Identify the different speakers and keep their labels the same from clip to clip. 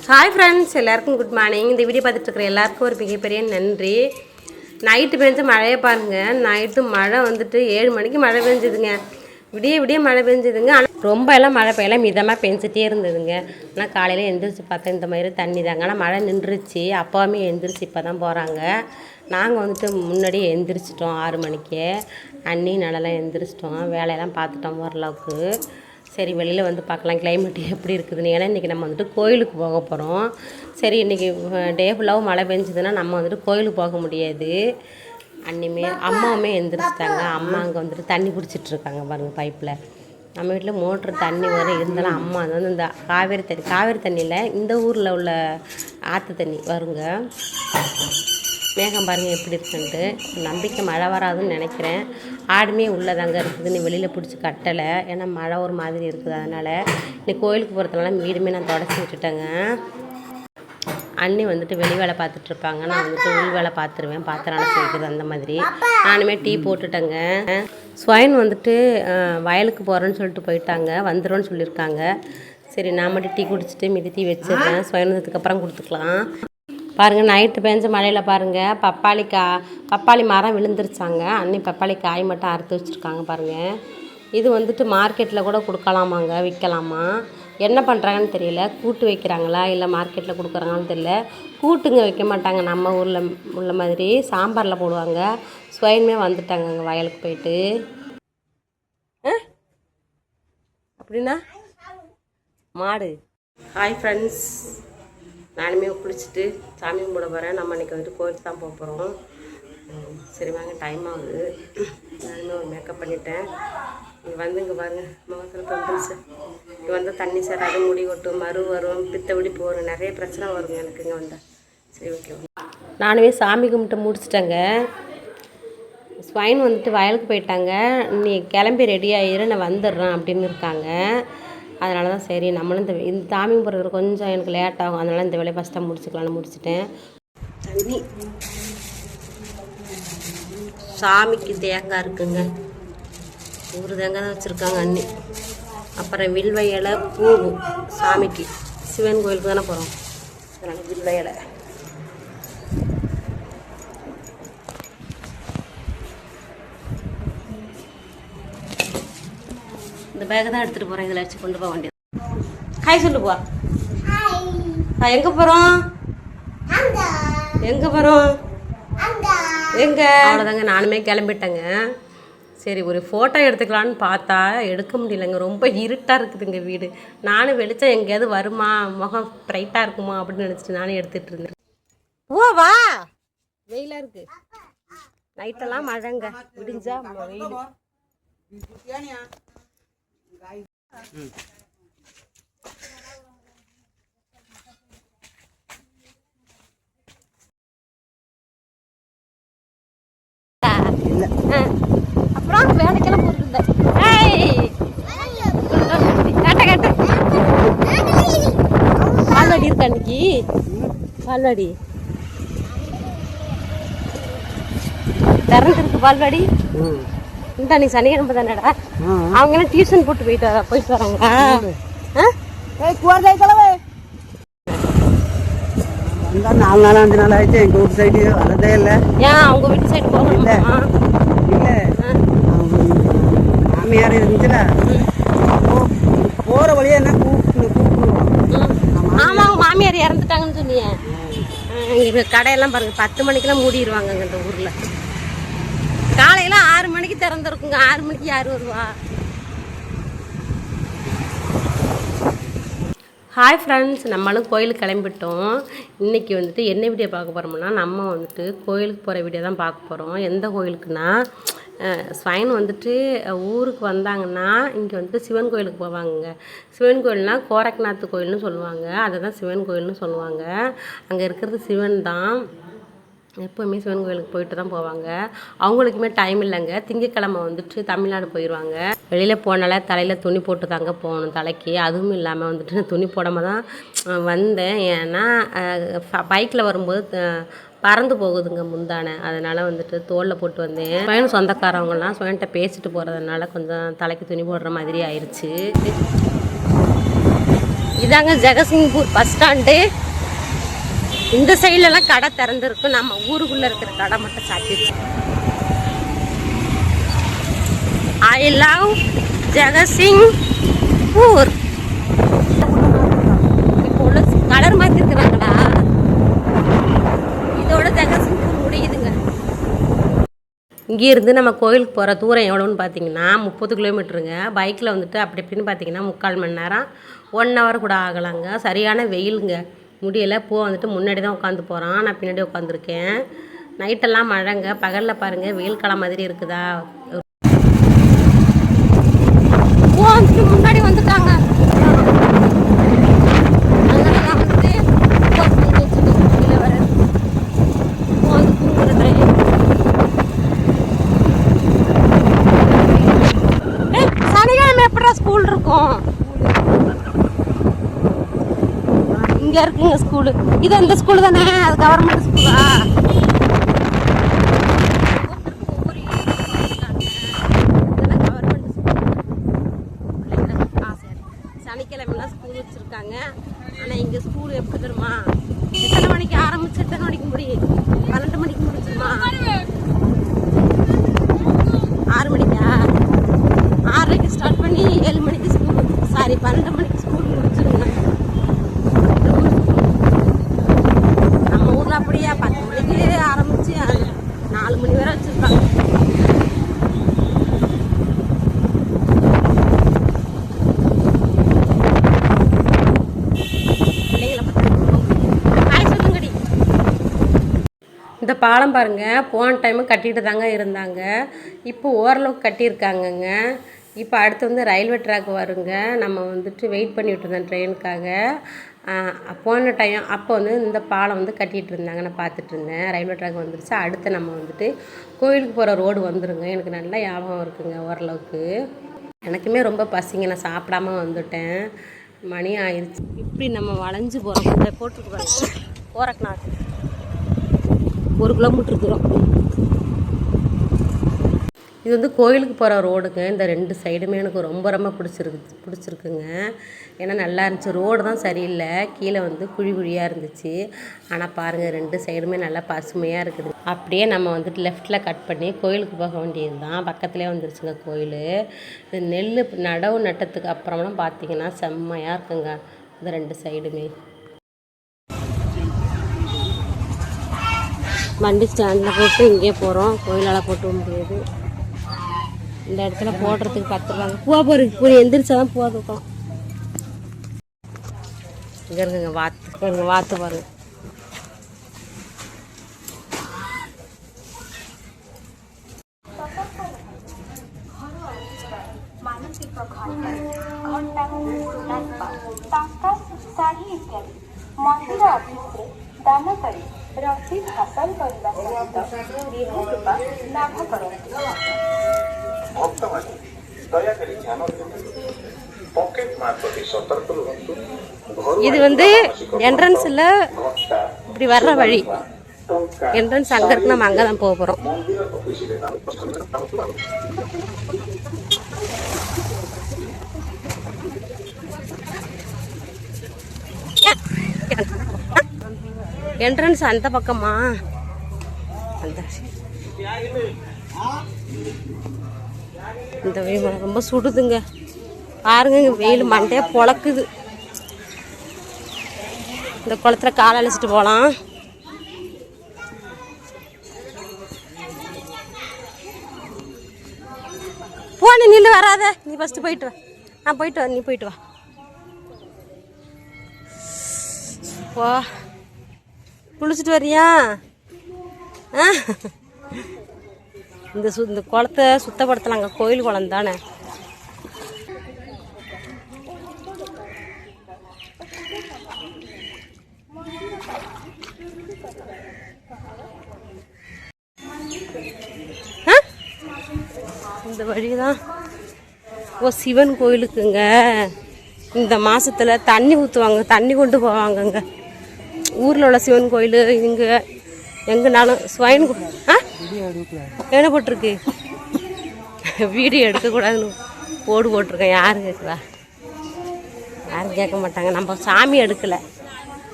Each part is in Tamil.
Speaker 1: ஹாய் ஃப்ரெண்ட்ஸ், எல்லாருக்கும் குட் மார்னிங். இந்த வீடியோ பார்த்துட்டு இருக்கிற எல்லாருக்கும் ஒரு மிகப்பெரிய நன்றி. நைட்டு பெஞ்ச மழையை பாருங்கள். நைட்டு மழை வந்துட்டு 7 மணிக்கு மழை பெஞ்சுதுங்க. விடிய மழை பெஞ்சுதுங்க. ஆனால் ரொம்ப எல்லாம் மழை பெய்யலாம், மிதமாக பெஞ்சிட்டே இருந்ததுங்க. ஆனால் காலையில் எழுந்திரிச்சு பார்த்தா இந்த மாதிரி தண்ணி தாங்க. ஆனால் மழை நின்றுச்சு. அப்பாவுமே எழுந்திரிச்சு இப்போ தான் போகிறாங்க. நாங்கள் வந்துட்டு முன்னாடியே எழுந்திரிச்சிட்டோம் 6 மணிக்கே. அண்ணி நல்லலாம் எழுந்திரிச்சிட்டோம், வேலையெல்லாம் பார்த்துட்டோம் ஓரளவுக்கு. சரி, வெளியில் வந்து பார்க்கலாம் கிளைமேட் எப்படி இருக்குதுன்னு. ஏன்னா இன்றைக்கி நம்ம வந்துட்டு கோயிலுக்கு போக போகிறோம். சரி, இன்றைக்கி டே ஃபுல்லாகவும் மழை பெஞ்சுதுன்னா நம்ம வந்துட்டு கோயிலுக்கு போக முடியாது. அம்மாவுமே எழுந்திரிச்சிட்டாங்க. அம்மா அங்கே வந்துட்டு தண்ணி பிடிச்சிட்ருக்காங்க பாருங்கள் பைப்பில். நம்ம வீட்டில் மோட்ரு தண்ணி வரும், இருந்தாலும் அம்மா வந்து இந்த காவேரி தண்ணியில் இந்த ஊரில் உள்ள ஆற்று தண்ணி வருங்க. மேகம் பாருங்கள் எப்படி இருக்குன்ட்டு. நம்பிக்கை மழை வராதுன்னு நினைக்கிறேன். ஆடுமே உள்ளதாங்க இருக்குது, நீ வெளியில் பிடிச்சி கட்டலை. ஏன்னா மழை ஒரு மாதிரி இருக்குது. அதனால் இன்னைக்கு கோயிலுக்கு போகிறதுனால வீடுமே நான் தொடச்சி விட்டுட்டேங்க. அண்ணி வந்துட்டு வெளி வேலை பார்த்துட்ருப்பாங்க, நான் வந்துட்டு உள் வேலை பார்த்துருவேன், பாத்திரம் செய்கிறது அந்த மாதிரி. நானுமே டீ போட்டுட்டேங்க. ஸ்வைன் வந்துட்டு வயலுக்கு போகிறேன்னு சொல்லிட்டு போயிட்டாங்க, வந்துடும்னு சொல்லியிருக்காங்க. சரி, நான் மட்டும் டீ குடிச்சிட்டு மீதி டீ வச்சிடுறேன். ஸ்வைன் வந்ததுக்கப்புறம் கொடுத்துக்கலாம். பாருங்கள், நைட்டு பெஞ்ச மழையில் பாருங்கள் பப்பாளி மரம் விழுந்துருச்சாங்க. அன்னி பப்பாளி காய் மட்டும் அறுத்து வச்சுருக்காங்க பாருங்கள். இது வந்துட்டு மார்க்கெட்டில் கூட கொடுக்கலாமாங்க, விற்கலாமா. என்ன பண்ணுறாங்கன்னு தெரியல. கூட்டு வைக்கிறாங்களா இல்லை மார்க்கெட்டில் கொடுக்குறாங்கன்னு தெரியல. கூட்டுங்க வைக்க மாட்டாங்க, நம்ம ஊரில் உள்ள மாதிரி சாம்பாரில் போடுவாங்க. ஸ்வைனுமே வந்துட்டாங்க அங்கே வயலுக்கு போயிட்டு. அப்படின்னா மாடு. ஹாய் ஃப்ரெண்ட்ஸ், நானுமே குளிச்சுட்டு சாமி கும்பிட போகிறேன். நம்ம இன்றைக்கி வந்துட்டு கோயிலுக்கு தான் போக போகிறோம். சரி வாங்க, டைம் ஆகுது. நானுமே ஒரு மேக்கப் பண்ணிட்டேன். இங்கே வந்து இங்கே பாருங்கள், முகத்தில் பிம்பிள்ஸு. இங்கே வந்து தண்ணி சேராது, முடி கொட்டும், மறு வரும், பித்த வெடிப்பு வரும், நிறைய பிரச்சனை வருங்க எனக்கு இங்கே வந்தால். சரி, ஓகே. நானுமே சாமி கும்பிட்டு முடிச்சிட்டேங்க. ஸ்வைன் வந்துட்டு வயலுக்கு போயிட்டாங்க. நீ கிளம்பி ரெடி ஆகிடு, நான் வந்துடுறேன் அப்படின்னு இருக்காங்க. அதனால தான் சரி, நம்மளும் இந்த சாமி போடுறது கொஞ்சம் எனக்கு லேட் ஆகும். அதனால இந்த வேலையை ஃபஸ்ட்டாக முடிச்சுக்கலான்னு முடிச்சுட்டேன். தண்ணி சாமிக்கு தேங்காய் இருக்குங்க, ஒரு தேங்காய் தான் வச்சுருக்காங்க அண்ணி. அப்புறம் வில்வ இலை, பூவும் சாமிக்கு சிவன் கோயிலுக்கு தானே போகிறோம், அதனால் வில்வ இலை. இந்த பேக்கை தான் எடுத்துகிட்டு போகிறேன், இதில் வச்சு கொண்டு போக வேண்டியது. ஹாய் சொல்லு போ. எங்கே போகிறோம் எங்கே அவ்வளோதாங்க. நானுமே கிளம்பிட்டேங்க. சரி, ஒரு ஃபோட்டோ எடுத்துக்கலான்னு பார்த்தா எடுக்க முடியலைங்க, ரொம்ப இருட்டாக இருக்குதுங்க வீடு. நானும் வெளிச்சம் எங்கேயாவது வருமா, முகம் ப்ரைட்டாக இருக்குமா அப்படின்னு நினச்சிட்டு நானே எடுத்துகிட்டு இருந்தேன். வா, வெயிலாக இருக்குது. நைட்டெல்லாம் மழைங்க, விடிஞ்சா வெயில். அப்புறம் வேலைக்கெல்லாம் போட்டுருந்தேன். பால்வாடி இருக்கா அன்னைக்கு? பால்வாடி திறந்துருக்கு. பால்வாடி இந்த நீ சனிக்கிழமை தானடா. அவங்க எல்லாம் டியூஷன் போட்டு போயிட்டு வராங்க.
Speaker 2: நாலு நாள் 5 நாள் ஆயிடுச்சு. எங்கள் வீட்டு சைடு வரதே இல்லை.
Speaker 1: ஏன் அவங்க வீட்டு சைடு போகல?
Speaker 2: இல்லை, மாமியார் இருந்துச்சுல, போகிற வழியா என்ன கூப்பிடுவோம்.
Speaker 1: ஆமாம், அவங்க மாமியார் இறந்துட்டாங்கன்னு சொன்னியே. இங்கே கடையெல்லாம் பாருங்க, 10 மணிக்கெல்லாம் மூடிடுவாங்க இந்த ஊரில். காலையில் 6 மணிக்கு திறந்துருக்குங்க. 6 மணிக்கு யார் வருவா? ஹாய் ஃப்ரெண்ட்ஸ், நம்மளும் கோயிலுக்கு கிளம்பிட்டோம். இன்றைக்கி வந்துட்டு என்ன வீடியோ பார்க்க போகிறோம்னா, நம்ம வந்துட்டு கோயிலுக்கு போகிற வீடியோ தான் பார்க்க போகிறோம். எந்த கோயிலுக்குன்னா, ஸ்வைன் வந்துட்டு ஊருக்கு வந்தாங்கன்னா இங்கே வந்துட்டு சிவன் கோயிலுக்கு போவாங்க. சிவன் கோயில்னால் கோரக்நாத் கோயில்னு சொல்லுவாங்க, அதை தான் சிவன் கோயில்னு சொல்லுவாங்க. அங்கே இருக்கிறது சிவன் தான். எப்போவுமே சிவன் கோயிலுக்கு போயிட்டு தான் போவாங்க. அவங்களுக்குமே டைம் இல்லைங்க. திங்கக்கிழமை வந்துட்டு தமிழ்நாடு போயிடுவாங்க. வெளியில் போனால தலையில் துணி போட்டு தாங்க போகணும் தலைக்கு. அதுவும் இல்லாமல் வந்துட்டு துணி போடாமல் தான் வந்தேன். ஏன்னா பைக்கில் வரும்போது பறந்து போகுதுங்க முந்தானை. அதனால் வந்துட்டு தோளில் போட்டு வந்தேன். ஸ்வைன் சொந்தக்காரவங்கலாம் ஸ்வைன்கிட்ட பேசிட்டு போகிறதுனால கொஞ்சம் தலைக்கு துணி போடுற மாதிரி ஆயிடுச்சு. இதாங்க ஜெகசிங்பூர் பஸ் ஸ்டாண்டு. இந்த சைட்லலாம் கடை திறந்துருக்கும், நம்ம ஊருக்குள்ளே இருக்கிற கடை மட்டும் சாத்திடுச்சு. I love ஜெகசிங்பூர். இப்போ உள்ள கலர் மாற்றி இருக்கிறாங்களா, இதோட ஜெகசிங்பூர் முடியுதுங்க. இங்கேருந்து நம்ம கோயிலுக்கு போகிற தூரம் எவ்வளோன்னு பார்த்தீங்கன்னா 30 கிலோமீட்டருங்க. பைக்கில் வந்துட்டு அப்படி இப்படின்னு பார்த்தீங்கன்னா 3/4 மணி நேரம் 1 ஹவர் கூட ஆகலாங்க. சரியான வெயிலுங்க, முடியலை. பூ வந்துட்டு முன்னாடி தான் உட்காந்து போகிறான், நான் பின்னாடி உட்காந்துருக்கேன். நைட்டெல்லாம் மழைங்க, பகலில் பாருங்கள் வெயில் காலம் மாதிரி இருக்குதா. பூ வந்துட்டு முன்னாடி வந்துட்டாங்க. அதனால வந்துட்டு கீழே வர பூ வந்து தூங்குறது. சனிக்கிழமை எப்படா ஸ்கூல் இருக்கும்? இங்கே இருக்குங்க ஸ்கூலு. இது எந்த ஸ்கூலு தானே, அது கவர்மெண்ட் ஸ்கூலா? சனிக்கிழமைலாம் ஸ்கூல் வச்சுருக்காங்க. ஆனால் இங்கே ஸ்கூல் எப்படி தெரியுமா, எத்தனை மணிக்கு ஆரம்பிச்சு எத்தனை மணிக்கு முடியும்? 12 மணிக்கு முடிச்சிருமா? 6 மணிக்கா? 6:30க்கு ஸ்டார்ட் பண்ணி 7 மணிக்கு ஸ்கூல், சாரி 12 மணிக்கு ஸ்கூல் முடிச்சிருங்க. நம்ம ஊரில் அப்படியே 10 மணிக்கு ஆரம்பித்து 4 மணி வரை வச்சுருப்பாங்க. இந்த பாலம் பாருங்கள், போன டைமு கட்டிட்டு தாங்க இருந்தாங்க, இப்போ ஓரளவுக்கு கட்டியிருக்காங்கங்க. இப்போ அடுத்து வந்து ரயில்வே ட்ராக் வருங்க. நம்ம வந்துட்டு வெயிட் பண்ணிகிட்டு இருந்தோம் ட்ரெயினுக்காக. போன டைம் அப்போ வந்து இந்த பாலம் வந்து கட்டிகிட்டு இருந்தாங்க, நான் பார்த்துட்டு இருந்தேன். ரயில்வே ட்ராக் வந்துருச்சு. அடுத்து நம்ம வந்துட்டு கோயிலுக்கு போகிற ரோடு வந்துருங்க. எனக்கு நல்லா ஞாபகம் இருக்குங்க ஓரளவுக்கு. எனக்குமே ரொம்ப பசிங்க, நான் சாப்பிடாம வந்துட்டேன். மணி ஆயிடுச்சு. இப்படி நம்ம வளைஞ்சு போகிறோம். போட்டுருக்குறாங்க கோரக்நாத், 1 கிலோமீட்டர் தூரம். இது வந்து கோயிலுக்கு போகிற ரோடுங்க. இந்த 2 சைடுமே எனக்கு ரொம்ப ரொம்ப பிடிச்சிருக்குங்க. ஏன்னா நல்லா இருந்துச்சு. ரோடு தான் சரியில்லை, கீழே வந்து குழி குழியாக இருந்துச்சு. ஆனால் பாருங்கள் 2 சைடுமே நல்லா பசுமையாக இருக்குது. அப்படியே நம்ம வந்துட்டு லெஃப்டில் கட் பண்ணி கோயிலுக்கு போக வேண்டியது தான். பக்கத்துலேயே வந்துருச்சுங்க கோயில். இது நெல் நடவு நட்டத்துக்கு அப்புறம்லாம் பார்த்தீங்கன்னா செம்மையாக இருக்குங்க இந்த 2 சைடுமே. வண்டி ஸ்டாண்டில் போட்டு இங்கே போகிறோம், கோயிலால் போட்டு முடியாது. இந்த இடத்துல போடுறதுக்கு 10 ரூபாங்க. பூவா போரு பூ எந்திரிச்சா தான் பூவா தூக்கலாம். இங்கே இருக்குங்க வாத்து, பாருங்க வாத்து பாருங்க.
Speaker 3: ଦାନ କରି ରସିଦ ହାସଲ କରିବା ସହିତ ବିଭୁ କୃପା ଲାଭ କରନ୍ତି। ଭକ୍ତମାନେ ଦୟାକରି ଧ୍ୟାନ ଦିଅନ୍ତୁ, ପକେଟ ମାର ପ୍ରତି ସତର୍କ ରୁହନ୍ତୁ।
Speaker 1: இது வந்து என்ட்ரன்ஸில் இப்படி வர்ற வழி. என்ட்ரன்ஸ் அங்கே இருக்கு, நம்ம அங்கே தான் போக போகிறோம். என்ட்ரன்ஸ் அந்த பக்கமா? அந்த இந்த வெயில் ரொம்ப சுடுதுங்க பாருங்க. வெயில் மண்டையே பொழக்குது. இந்த குளத்துல காலை அழைச்சிட்டு போகலாம். போன நில்லு, வராத நீ ஃபஸ்ட்டு போயிட்டு வா. நான் போயிட்டு வா, நீ போயிட்டு வா. போ, குளிச்சுட்டு வரியா? இந்த குளத்தை சுத்தப்படுத்தலாங்க, கோயில் குளம் தானே. இந்த வழிதான் சிவன் கோயிலுக்குங்க. இந்த மாசத்துல தண்ணி ஊற்றுவாங்க, தண்ணி கொண்டு போவாங்கங்க. ஊரில் உள்ள சிவன் கோயில் இங்கே எங்கேனாலும் ஸ்வைன் என்ன போட்டிருக்கு, வீடியோ எடுக்கக்கூடாதுன்னு போடு போட்டிருக்கேன். யாரு கேட்குறா? யாரும் கேட்க மாட்டாங்க. நம்ம சாமி எடுக்கலை,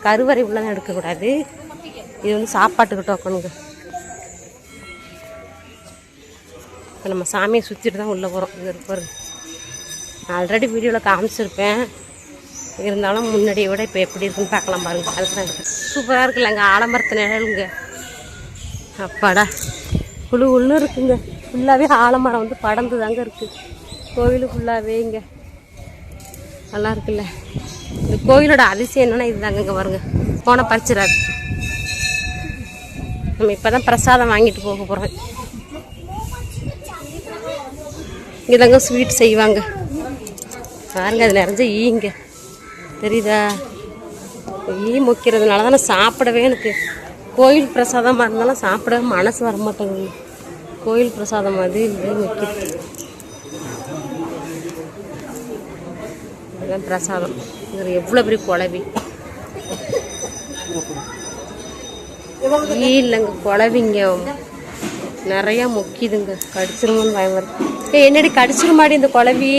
Speaker 1: கருவறை உள்ளதான் எடுக்கக்கூடாது. இது வந்து சாப்பாட்டுக்கு டோக்கனுங்க. இப்போ நம்ம சாமியை சுற்றிட்டு தான் உள்ளே போகிறோம். இது இருப்பாரு, நான் ஆல்ரெடி வீடியோவில் காமிச்சிருப்பேன். இருந்தாலும் முன்னாடியை விட இப்போ எப்படி இருக்குன்னு பார்க்கலாம் பாருங்க. அதுக்கு தான் இருக்குது. சூப்பராக இருக்குல்ல, அங்கே ஆலமரத்து நிழலுங்க. அப்பாடா குழு உள்ளு இருக்குங்க. ஃபுல்லாகவே ஆலமரம் வந்து படர்ந்து தாங்க இருக்குது கோயில் ஃபுல்லாகவே. இங்கே நல்லா இருக்குல்ல. இந்த கோயிலோட அதிசயம் என்னென்னா இது தாங்க. இங்கே பாருங்க, போன பறிச்சிடாது. நம்ம இப்போ தான் பிரசாதம் வாங்கிட்டு போக போகிறோம். இங்கே தாங்க ஸ்வீட் செய்வாங்க பாருங்க. அது நிறைஞ்ச ஈங்க தெரியுதா? ஈ முக்கிறதுனால தான் நான் சாப்பிடவே, எனக்கு கோயில் பிரசாதமாக இருந்தாலும் சாப்பிட மனசு வர மாட்டேங்குது. கோயில் பிரசாதம் மாதிரி ஈ முக்கிது. இதுதான் பிரசாதம். இது எவ்வளோ பெரிய குழவி ஈ இல்லைங்க, குழவிங்க நிறையா முக்கிதுங்க. கடிச்சிருமோன்னு பயம் வருது. என்னடி கடிச்சிருமாடி இந்த குழவி?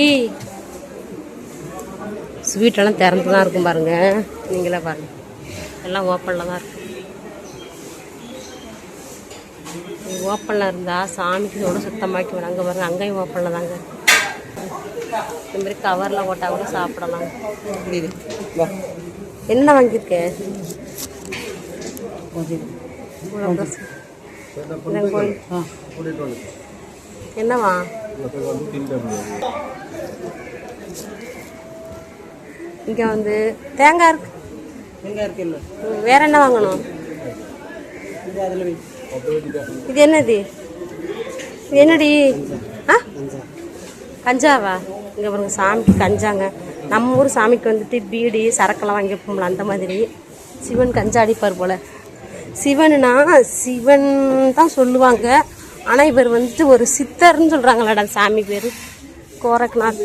Speaker 1: ஸ்வீட்டெல்லாம் திறந்து தான் இருக்கும் பாருங்க. நீங்களே பாருங்க, எல்லாம் ஓப்பனில் தான் இருக்கும். ஓப்பனில் இருந்தால் சாமிக்கு இதோட சுத்தமாக்கி விடும். அங்கே பாருங்க, அங்கேயும் ஓப்பனில் தாங்க. இந்த மாதிரி கவரில் போட்டால் கூட சாப்பிடலாம். என்ன வாங்கியிருக்க? என்னவா? இங்கே வந்து தேங்காய் இருக்கு. வேற என்ன வாங்கணும்? இது என்னது? இது என்னடி? ஆ, கஞ்சாவா? இங்கே பாருங்க, சாமிக்கு கஞ்சாங்க. நம்ம ஊர் சாமிக்கு வந்துட்டு பீடி சரக்கெல்லாம் வாங்கிப்போம்ல, அந்த மாதிரி. சிவன் கஞ்சா அடிப்பார் போல். சிவனுனா சிவன் தான் சொல்லுவாங்க. ஆனால் இவர் வந்துட்டு ஒரு சித்தர்னு சொல்கிறாங்களாடா சாமி பேர், கோரக்நாத்.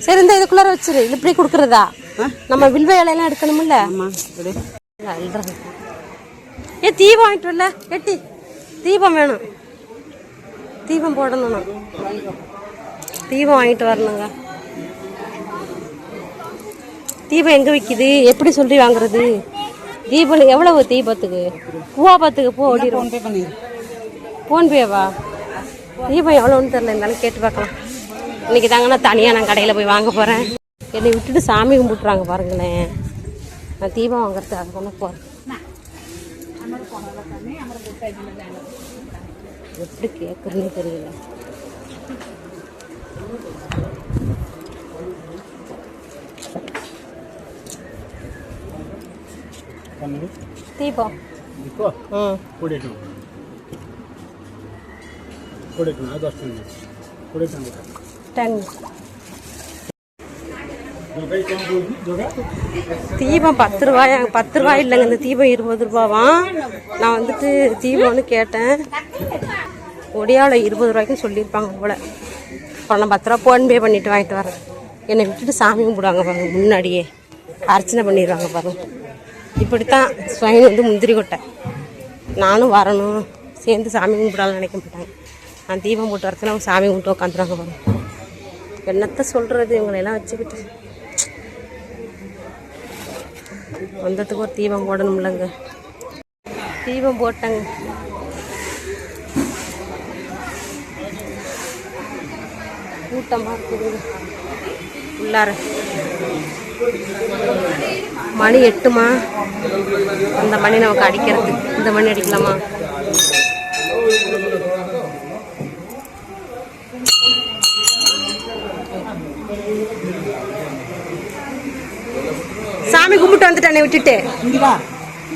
Speaker 1: சரி, இந்த இதுக்குள்ளார வச்சிரு. இப்படி கொடுக்குறதா? நம்ம வில்வ இலையெல்லாம் எடுக்கணும்ல. ஏ, தீபம் வாங்கிட்டு வரல எட்டி. தீபம் வேணும், தீபம் போடணும். தீபம் வாங்கிட்டு வரணுங்க. தீபம் எங்கே விற்கிது? எப்படி சொல்லி வாங்குறது? தீபம் எவ்வளவு? தீபத்துக்கு பூவாபத்துக்கு பூ ஓடிடும். ஃபோன்பேவா? தீபம் எவ்வளோன்னு தெரில, இருந்தாலும் கேட்டு பார்க்கலாம். இன்றைக்கி தாங்க நான் தனியாக நான் கடையில் போய் வாங்க போகிறேன். என்னை விட்டுட்டு சாமி கும்பிட்டுறாங்க பாருங்களேன். நான் தீபம் வாங்குறதுக்காக தானே போகிறேன். எப்படி கேட்குறதுன்னு தெரியல. தீபம் தீபம் 10 ரூபாய். 10 ரூபாய் இல்லைங்க, இந்த தீபம் 20 ரூபாவாம். நான் வந்துட்டு தீபம்னு கேட்டேன். ஒடியாவில் 20 ரூபாய்க்கும் சொல்லியிருப்பாங்க போல். இப்போ நான் 10 ரூபா ஃபோன்பே பண்ணிவிட்டு வாங்கிட்டு வரேன். என்னை விட்டுட்டு சாமி கும்பிடுவாங்க பாருங்க, முன்னாடியே அர்ச்சனை பண்ணிடுவாங்க பாருங்க. இப்படித்தான் ஸ்வைன் வந்து முந்திரி கொட்டை. நானும் வரணும், சேர்ந்து சாமி கும்பிடாலும் நினைக்க மாட்டாங்க. நான் தீபம் போட்டு வரச்சுன்னா அவங்க சாமி கும்பிட்டு உட்காந்துருவாங்க பாருங்க. என்னத்தை சொல்கிறது இவங்களையெல்லாம் வச்சுக்கிட்டு. வந்ததுக்கு ஒரு தீபம் போடணும்லங்க. தீபம் போட்டாங்க. கூட்டமாக இருக்குதுங்க உள்ளார. மணி 8மா? அந்த மணி நமக்கு அடிக்கிறது. இந்த மணி அடிக்கலாமா? சாமி கும்பிட்டு வந்துட்டானே விட்டுட்டு.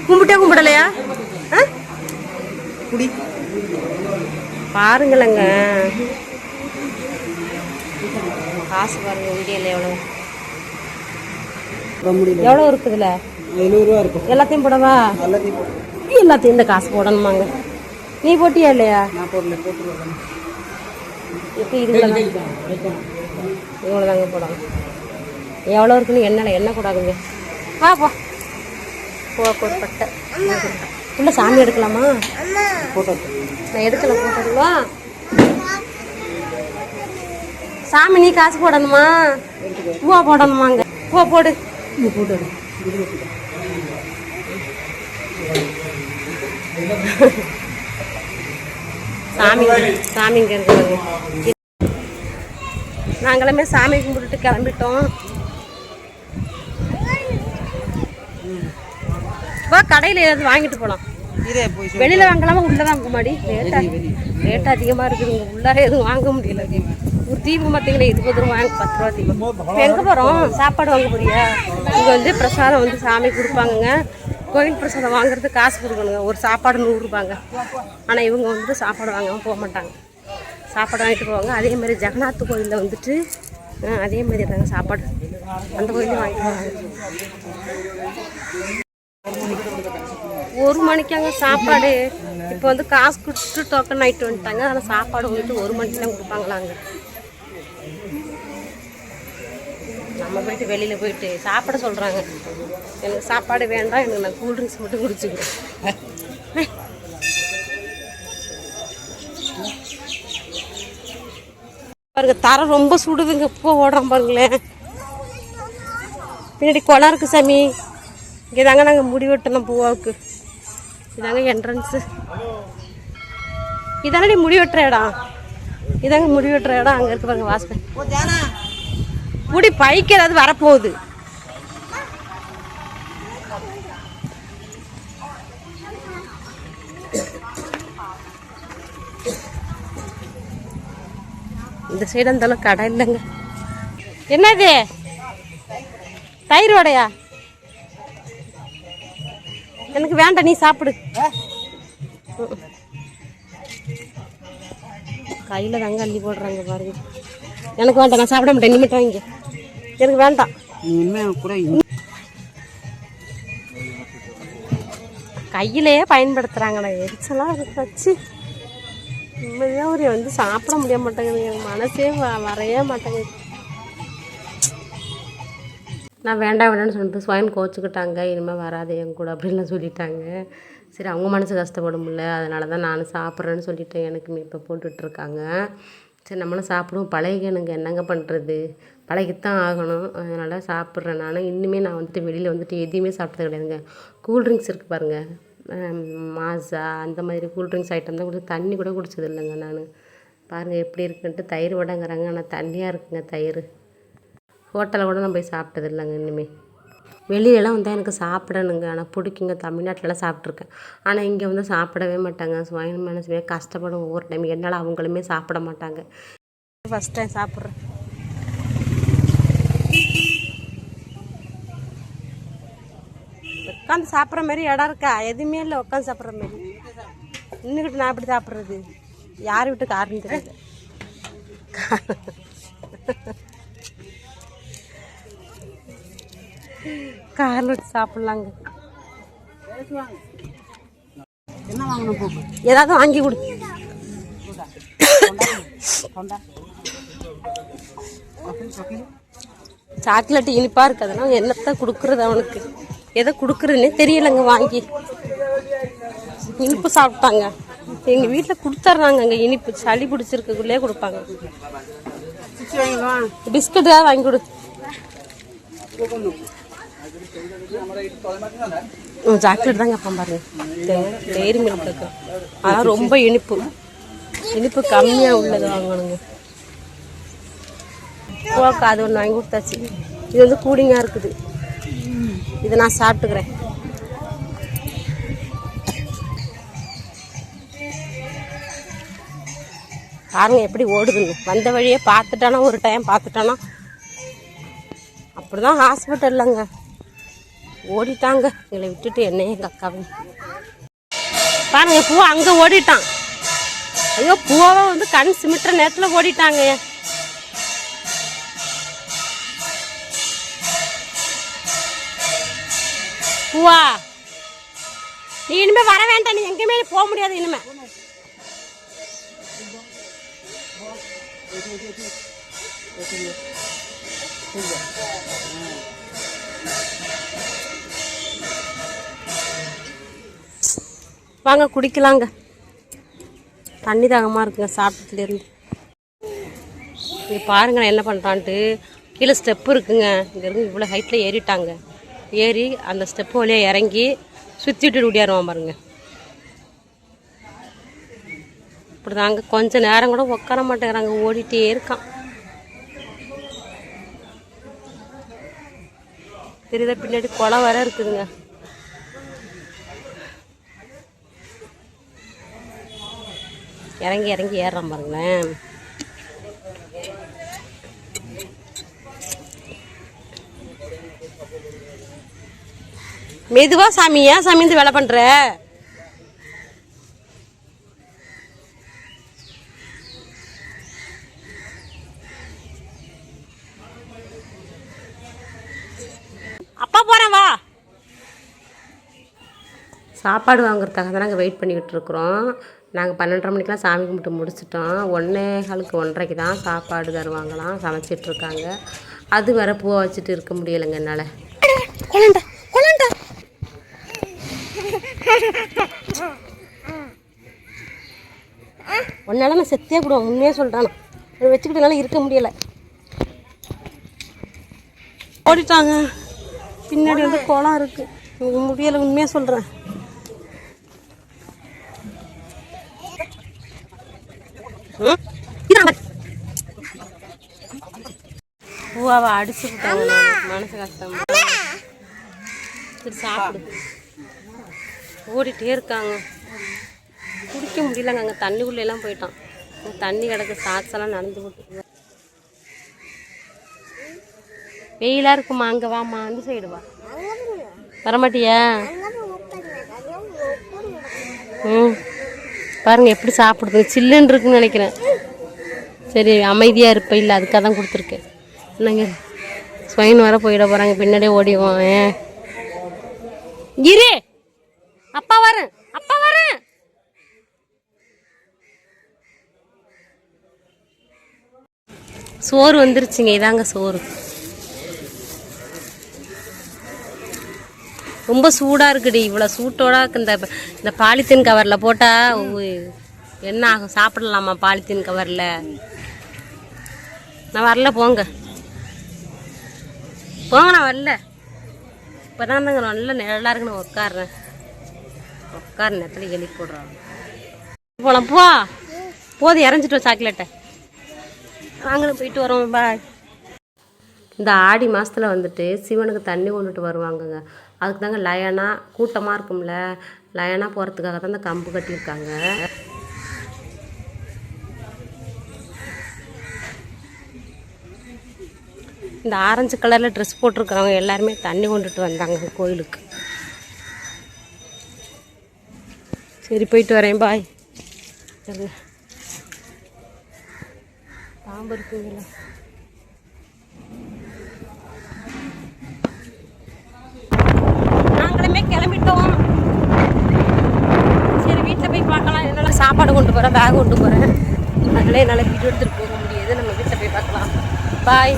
Speaker 1: கும்பிடலையா? பாருங்களேங்க, காசு பாருங்க. வீடியோல எவ்வளோ இருக்குதுல?
Speaker 2: 70 ரூபா இருக்கும்.
Speaker 1: எல்லாத்தையும் போடவா? எல்லாத்தையும் இந்த காசு போடணுமாங்க. நீ போட்டியா இல்லையா?
Speaker 2: நான் போடல, போட்டுருவேன்.
Speaker 1: இப்போ இதுல இவ்வளோ தாங்க போடணும். எவ்வளோ இருக்குன்னு எண்ணெய் கூடாதுங்க. வா போ போட்டை உள்ள சாமி எடுக்கலாமா?
Speaker 2: போட்டோ
Speaker 1: நான் எடுக்கல. போட்டோங்களா? சாமி நீ காசு போடணுமா? பூவா போடணுமாங்க? பூவா போடு.
Speaker 2: போட்டு
Speaker 1: சாமி இங்கே இருக்கிறாங்க. நாங்களுமே சாமி கும்பிட்டுட்டு கிளம்பிட்டோம். வா கடையில் ஏதாவது வாங்கிட்டு போகலாம். வெளியில் வாங்கலாமா உள்ளே வாங்க மாடி? ரேட் அதிகமாக இருக்குதுங்க. உள்ளார எதுவும் வாங்க முடியல. ஒரு தீபம் பார்த்தீங்கன்னா இது தூரம் வாங்க 10 ரூபா தீபம். இப்போ எங்கே போகிறோம்? சாப்பாடு வாங்க போறியா? இங்கே வந்து பிரசாதம் வந்து சாமி கொடுப்பாங்கங்க. கோயில் பிரசாதம் வாங்குறது காசு கொடுக்கணுங்க. ஒரு சாப்பாடு 100 ரூபாங்க. ஆனால் இவங்க வந்துட்டு சாப்பாடு வாங்காமல் போக மாட்டாங்க. சாப்பாடு வாங்கிட்டு போவாங்க. அதேமாதிரி ஜெகநாத் கோயிலில் வந்துட்டு அதே மாதிரி தாங்க சாப்பாடு அந்த கோயிலையும் வாங்கிட்டு போவாங்க. 1 மணிக்காங்க சாப்பாடு. இப்போ வந்து காசு கொடுத்துட்டு டோக்கன் ஆகிட்டு வந்துட்டாங்க. ஆனால் சாப்பாடு வந்துட்டு 1 மணிக்கு தான் கொடுப்பாங்களாங்க. நம்ம போயிட்டு வெளியில் போயிட்டு சாப்பிட சொல்கிறாங்க. எனக்கு சாப்பாடு வேண்டாம், எனக்கு நான் கூல்ட்ரிங்க்ஸ் மட்டும் குடிச்சுக்கிறேன். பாருங்க தரை ரொம்ப சுடுதுங்க. இப்போ ஓடுறோம் பாருங்களேன். பின்னாடி குளம் இருக்குது சாமி. இங்கே தாங்க நாங்கள் முடி வெட்டணும் பூவாவுக்கு. இதாங்க என்ட்ரன்ஸு. இதானடி முடி வெட்டுற இடம். இதாங்க முடி வெட்டுற இடம். அங்கே இருக்கு பாருங்க வாசல். முடி பைக்கு ஏதாவது வரப்போகுது. இந்த சைடு அந்த அளவுக்கு கடை இல்லைங்க. என்னது தயிர் வடையா? எனக்கு வேண்டாம், நீ சாப்பிடு. கையில் தாங்க அள்ளி போடுறாங்க பாருங்க. எனக்கு வேண்டாம், நான் சாப்பிட மாட்டேன். இனிமேட்டு வாங்க. எனக்கு வேண்டாம். கையிலேயே பயன்படுத்துகிறாங்கண்ணா. எரிச்சலாக வச்சு நிம்மதியாக ஒரு வந்து சாப்பிட முடிய மாட்டேங்குது. எனக்கு மனசே வரைய மாட்டேங்குது. நான் வேண்டாம் வேண்டாம்னு சொல்லிட்டு ஸ்வயம் கோச்சுக்கிட்டாங்க. இனிமேல் வராது என் கூட அப்படின்லாம் சொல்லிட்டாங்க. சரி அவங்க மனசு கஷ்டப்படும்ல, அதனால தான் நான் சாப்பிட்றேன்னு சொல்லிட்டு எனக்குமே இப்போ போட்டுட்ருக்காங்க. சரி நம்மளும் சாப்பிடுவோம். பழகிக்கணுங்க, என்னங்க பண்ணுறது, பழகித்தான் ஆகணும். அதனால் சாப்பிட்றேன் நான். இன்னுமே நான் வந்துட்டு வெளியில் வந்துட்டு எதையுமே சாப்பிட்டது கிடையாதுங்க. கூல்ட்ரிங்க்ஸ் இருக்குது பாருங்கள், மாஸா அந்த மாதிரி கூல்ட்ரிங்க்ஸ் ஐட்டம் தான் குடிச்சு, தண்ணி கூட குடிச்சது இல்லைங்க நான். பாருங்கள் எப்படி இருக்குன்ட்டு. தயிர் வடைங்கிறாங்க, ஆனால் தண்ணியாக இருக்குங்க தயிர். ஹோட்டலில் கூட நான் போய் சாப்பிட்டது இல்லைங்க. இனிமேல் வெளியெல்லாம் வந்தால் எனக்கு சாப்பிடணுங்க, ஆனால் பிடிக்குங்க. தமிழ்நாட்டிலலாம் சாப்பிட்ருக்கேன், ஆனால் இங்கே வந்து சாப்பிடவே மாட்டாங்க. சுவாயின் மனசுமே கஷ்டப்படும் ஒவ்வொரு டைம். என்னால் அவங்களுமே சாப்பிட மாட்டாங்க. ஃபஸ்ட் டைம் சாப்பிட்றேன். உட்காந்து சாப்பிட்ற மாதிரி இடம் இருக்கா? எதுவுமே இல்லை உட்காந்து சாப்பிட்ற மாதிரி. இன்னுக்கிட்டு நான் எப்படி சாப்பிட்றது? யார் வீட்டு காரணம் தெரியாது. காரில் வச்சு சாப்பிட்லாங்க.
Speaker 2: என்ன வாங்கணும்?
Speaker 1: ஏதாவது வாங்கி கொடு. சாக்லேட் இனிப்பாக இருக்குதுன்னா என்னத்தை கொடுக்குறது அவனுக்கு? எதை கொடுக்குறதுன்னே தெரியலைங்க. வாங்கி இனிப்பு சாப்பிட்டாங்க. எங்கள் வீட்டில் கொடுத்துட்றாங்க. அங்கே இனிப்பு சளி பிடிச்சிருக்குள்ளே கொடுப்பாங்க. பிஸ்கட் தான் வாங்கி கொடு. சாக்லேட் தாங்க அப்பா பாருங்க. டெய்ரி மில்க் இருக்கு, அதான் ரொம்ப இனிப்பு. இனிப்பு கம்மியாக உள்ளது வாங்கணுங்க. போக்கா அது ஒன்று வாங்கி கொடுத்தாச்சு. இது வந்து கூலிங்காக இருக்குது. இதை நான் சாப்பிட்டுக்கிறேன். பாருங்க எப்படி ஓடுதுங்க. வந்த வழியே பார்த்துட்டானா, ஒரு டைம் பார்த்துட்டானா அப்படிதான். ஹாஸ்பிட்டல்லங்க ஓடிட்டாங்க எங்களை விட்டுட்டு, என்னையும் எங்கள் அக்காவையும். பாருங்க பூ அங்கே ஓடிட்டான். ஐயோ பூவாவை வந்து கண் சிமிட்டுற நேரத்தில் ஓடிட்டாங்க. பூவா நீ இனிமே வர வேண்டாம், நீ எங்கேயுமே போக முடியாது இனிமே. வாங்க குடிக்கலாங்க. தண்ணி தாகமாக இருக்குங்க சாப்பிட்டதுலேருந்து. இங்கே பாருங்க நான் என்ன பண்ணுறான்ட்டு. கீழே ஸ்டெப்பு இருக்குங்க, இங்கேருந்து இவ்வளோ ஹைட்டில் ஏறிட்டாங்க. ஏறி அந்த ஸ்டெப்பு வழியாக இறங்கி சுற்றி விட்டு ஓடியாருவான் பாருங்க. இப்படி தாங்க கொஞ்சம் நேரம் கூட உட்கார மாட்டேங்கிறாங்க, ஓடிட்டே இருக்கான். தெரியுதா பின்னாடி குளம் வர இருக்குதுங்க. இறங்கி இறங்கி ஏறுறான் பாருங்களேன். மெதுவா சாமி, ஏன் சாமி இந்த வேலை பண்ற? அப்பா போறேன் வா. சாப்பாடு வாங்குறதுக்காக தான் நாங்கள் வெயிட் பண்ணிக்கிட்டு இருக்கிறோம். நாங்கள் 12:30 மணிக்கெலாம் சாமி கும்பிட்டு முடிச்சிட்டோம். 1:15 1:30 தான் சாப்பாடு தருவாங்களாம், சமைச்சிட்ருக்காங்க. அது வர பூவை வச்சுட்டு இருக்க முடியலைங்க என்னால். ஒன்னால நான் செத்தே போடுவேன், உண்மையாக சொல்கிறான். வச்சுக்கிட்டனால இருக்க முடியலை. ஓடிட்டாங்க. பின்னாடி வந்து குளம் இருக்குது, முடியலை, உண்மையாக சொல்கிறேன். பூவாவை அடிச்சு விட்டாங்க, மனசு கஷ்டம். சரி சாப்பிடு. ஓடிட்டே இருக்காங்க, குடிக்க முடியலங்க. அங்கே தண்ணிக்குள்ளெல்லாம் போயிட்டான். தண்ணி கிடக்கு, சாக்ஸெல்லாம் நடந்து போட்டு. வெயிலாக இருக்குமா, அங்கே வாமா, அந்த சைடு வா. வரமாட்டியா? பாருங்க எப்படி சாப்பிடுது, சில்லுன்னு இருக்குன்னு நினைக்கிறேன். சரி அமைதியாக இருப்ப, இல்லை அதுக்காக தான் கொடுத்துருக்கேன். என்னங்க ஸ்வைன் வர போயிட போகிறாங்க, பின்னாடியே ஓடிடுவான். இரு, அப்பா வரேன், அப்பா வரேன். சோறு வந்துருச்சுங்க, இதாங்க சோறு. ரொம்ப சூடாக இருக்குடி, இவ்வளோ சூட்டோட இந்த பாலித்தீன் கவரில் போட்டால் என்ன ஆகும்? சாப்பிடலாமா பாலித்தீன் கவரில்? நான் வரல, போங்க போங்க, நான் வரல. இப்போ தான் நல்ல நிழலாக இருக்கு, நான் உட்காடுறேன். உட்கார நேரத்தில் எழுப்பி போடுறாங்க. போகலாம் போ, போதும் இறஞ்சிட்டு சாக்லேட்டை. நாங்களும் போயிட்டு வரோம், பாய். இந்த ஆடி மாதத்தில் வந்துட்டு சிவனுக்கு தண்ணி கொண்டுட்டு வருவாங்கங்க. அதுக்கு தாங்க லயனாக கூட்டமாக இருக்கும்ல, லயனாக போகிறதுக்காக தான் இந்த கம்பு கட்டியிருக்காங்க. இந்த ஆரஞ்சு கலரில் ட்ரெஸ் போட்டிருக்கிறவங்க எல்லாருமே தண்ணி கொண்டுட்டு வந்தாங்க கோயிலுக்கு. சரி போயிட்டு வரேன், பாய். சரி பாம்பு இருக்குங்களா? நாங்களுமே கிளம்பிட்டோம். சரி வீட்டில் போய் பார்க்கலாம். என்னால் சாப்பாடு கொண்டு போகிறேன், பேக் கொண்டு போகிறேன். அதனால என்னால் வீட்டு எடுத்துகிட்டு போக முடியாது. நம்ம வீட்டில் போய் பார்க்கலாம், பாய்.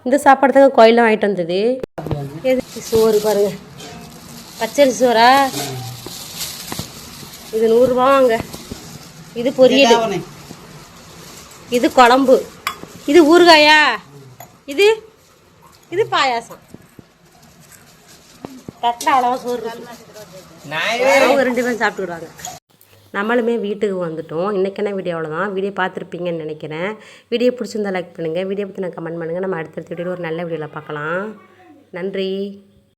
Speaker 1: இந்த சாப்பாடு தாங்க கோயிலில் வாங்கிட்டு வந்தது. எது சோறு பாருங்க, பச்சரிசி சோறா? இது 100 ரூபாங்க. இது பொரியல், இது குழம்பு, இது ஊறுகாயா, இது இது பாயாசம். கட்டில் அவ்வளோவா சோறு அவங்க 2 பேரும் சாப்பிட்டுக்கிடுவாங்க. நம்மளுமே வீட்டுக்கு வந்துட்டோம். இன்றைக்கான வீடியோ அவ்வளோதான். வீடியோ பார்த்துருப்பீங்கன்னு நினைக்கிறேன். வீடியோ பிடிச்சிருந்தா லைக் பண்ணுங்கள், வீடியோ பற்றி நான் கமெண்ட் பண்ணுங்கள். நம்ம அடுத்தடுத்த வீடியோவில் ஒரு நல்ல வீடியோவில் பார்க்கலாம். நன்றி.